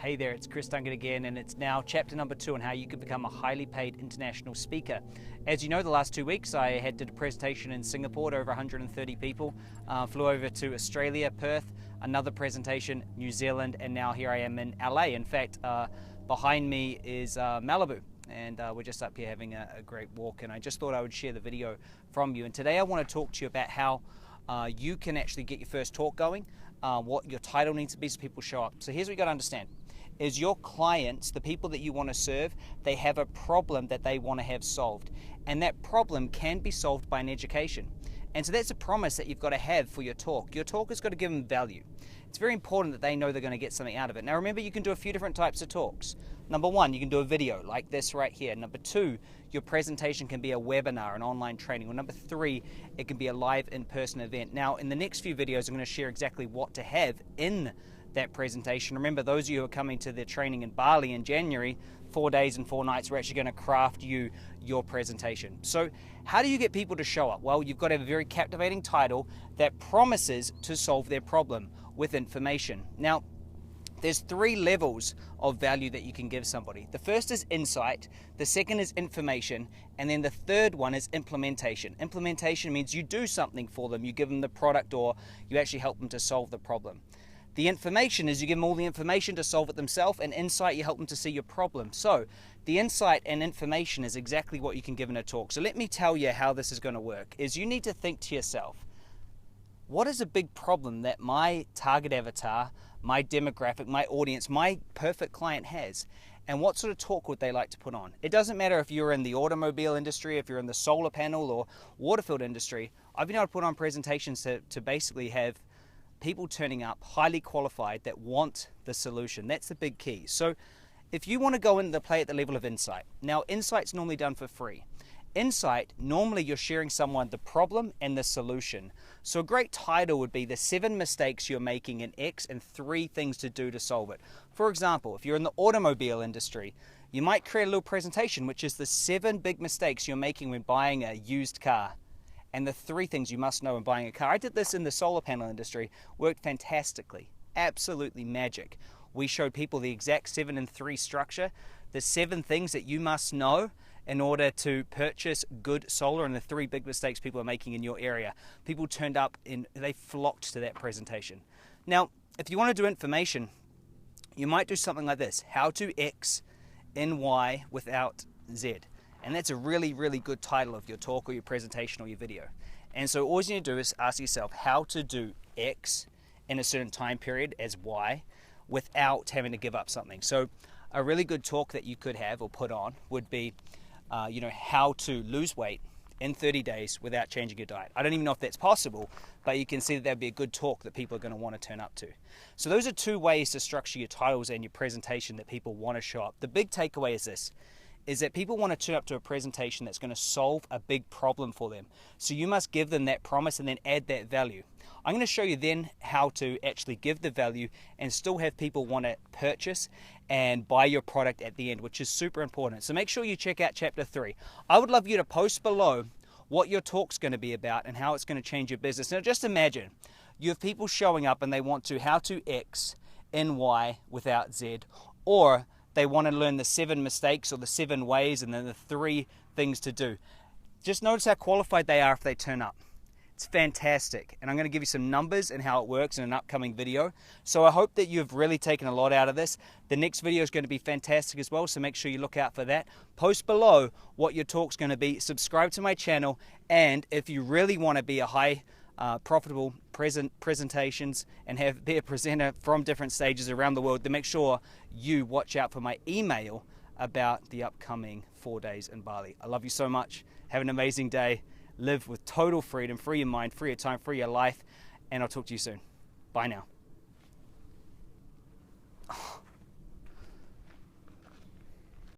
Hey there, it's Chris Duncan again, and it's now chapter number 2 on how you could become a highly paid international speaker. As you know, the last 2 weeks I did a presentation in Singapore to over 130 people, flew over to Australia, Perth, another presentation, New Zealand, and now here I am in LA. In fact, behind me is Malibu, and we're just up here having a great walk, and I just thought I would share the video from you. And today I want to talk to you about how you can actually get your first talk going, what your title needs to be so people show up. So here's what you got to understand. Is your clients, the people that you want to serve, they have a problem that they want to have solved. And that problem can be solved by an education. And so that's a promise that you've got to have for your talk. Your talk has got to give them value. It's very important that they know they're going to get something out of it. Now remember, you can do a few different types of talks. Number 1, you can do a video like this right here. Number 2, your presentation can be a webinar, an online training. Or number 3, it can be a live in-person event. Now in the next few videos, I'm going to share exactly what to have in that presentation. Remember, those of you who are coming to the training in Bali in January, 4 days and 4 nights, we're actually going to craft you your presentation. So how do you get people to show up? Well, you've got to have a very captivating title that promises to solve their problem with information. Now, there's 3 levels of value that you can give somebody. The first is insight, the second is information, and then the third one is implementation. Implementation means you do something for them, you give them the product, or you actually help them to solve the problem. The information is you give them all the information to solve it themselves, and insight, you help them to see your problem. So the insight and information is exactly what you can give in a talk. So let me tell you how this is going to work. Is you need to think to yourself, what is a big problem that my target avatar, my demographic, my audience, my perfect client has? And what sort of talk would they like to put on? It doesn't matter if you're in the automobile industry, if you're in the solar panel or water field industry. I've been able to put on presentations to basically have people turning up highly qualified that want the solution. That's the big key. So if you want to go in the play at the level of insight, now insight's normally done for free. Insight, normally you're sharing someone the problem and the solution. So a great title would be the 7 mistakes you're making in X and 3 things to do to solve it. For example, if you're in the automobile industry, you might create a little presentation which is the 7 big mistakes you're making when buying a used car, and the 3 things you must know when buying a car. I did this in the solar panel industry, worked fantastically, absolutely magic. We showed people the exact 7 and 3 structure, the 7 things that you must know in order to purchase good solar, and the 3 big mistakes people are making in your area. People turned up and they flocked to that presentation. Now, if you want to do information, you might do something like this: how to X in Y without Z. And that's a really, really good title of your talk or your presentation or your video. And so all you need to do is ask yourself how to do X in a certain time period as Y without having to give up something. So a really good talk that you could have or put on would be, how to lose weight in 30 days without changing your diet. I don't even know if that's possible, but you can see that that'd be a good talk that people are going to want to turn up to. So those are 2 ways to structure your titles and your presentation that people want to show up. The big takeaway is this: is that people want to turn up to a presentation that's going to solve a big problem for them. So you must give them that promise and then add that value. I'm going to show you then how to actually give the value and still have people want to purchase and buy your product at the end, which is super important. So make sure you check out chapter 3. I would love you to post below what your talk's going to be about and how it's going to change your business. Now just imagine you have people showing up and they want to how to X in Y without Z, or they want to learn the 7 mistakes or the 7 ways and then the 3 things to do. Just notice how qualified they are if they turn up. It's fantastic. And I'm going to give you some numbers and how it works in an upcoming video. So I hope that you've really taken a lot out of this. The next video is going to be fantastic as well, so make sure you look out for that. Post below what your talk's going to be. Subscribe to my channel. And if you really want to be a high profitable presentations and be a presenter from different stages around the world, then make sure you watch out for my email about the upcoming 4 days in Bali. I love you so much. Have an amazing day. Live with total freedom. Free your mind, free your time, free your life. And I'll talk to you soon. Bye now.